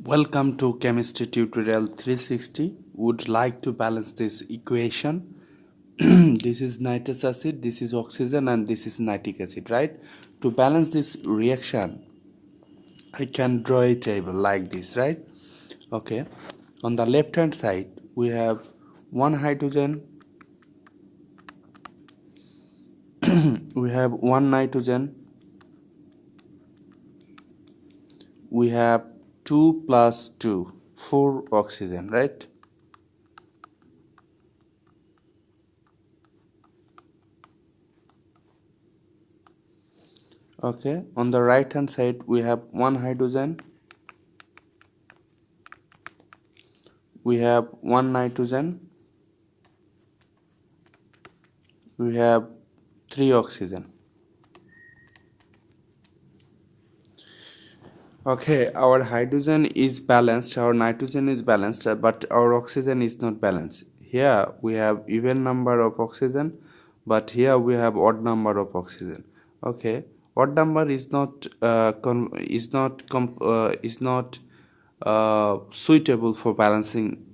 Welcome to chemistry tutorial 360. Would like to balance this equation. This is nitrous acid, this is oxygen, and this is nitric acid, right? To balance this reaction, I can draw a table like this, right? Okay. On the left hand side, we have one hydrogen, we have one nitrogen, we have 2 plus 2, 4 oxygen, right? Okay, on the right hand side we have one hydrogen, we have one nitrogen, we have 3 oxygen. Okay, our hydrogen is balanced, our nitrogen is balanced, but our oxygen is not balanced. Here we have even number of oxygen, but here we have odd number of oxygen. Okay, odd number is not suitable for balancing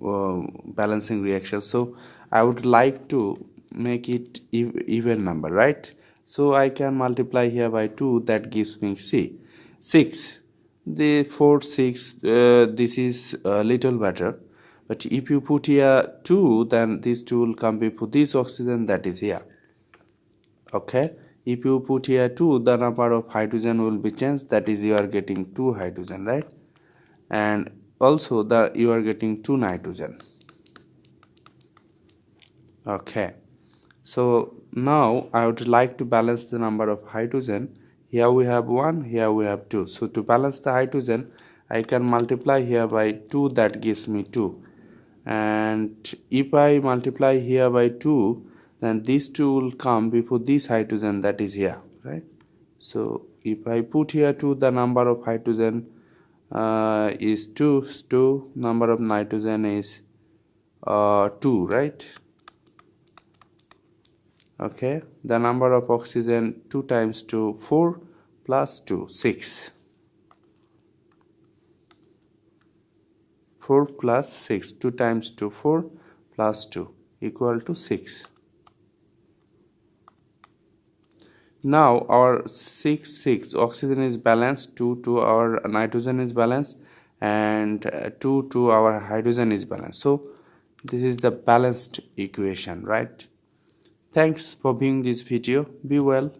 reaction. So I would like to make it even number, right? So I can multiply here by 2, that gives me 6. The 4 6, this is a little better, but if you put here 2, then this 2 will come before this oxygen that is here. Okay, if you put here 2, the number of hydrogen will be changed, that is you are getting 2 hydrogen, right? And also you are getting 2 nitrogen. Okay, so now I would like to balance the number of hydrogen. Here we have 1, here we have 2. So to balance the hydrogen, I can multiply here by 2, that gives me 2. And if I multiply here by 2, then these 2 will come before this hydrogen that is here, right? So if I put here 2, the number of hydrogen is 2, number of nitrogen is 2, right? Okay, the number of oxygen 2 times 2, 4 plus 2, 6. 4 plus 6, 2 times 2, 4 plus 2 equal to 6. Now our 6 oxygen is balanced, 2 to our nitrogen is balanced, and 2 to our hydrogen is balanced. So this is the balanced equation, right? Thanks for viewing this video. Be well.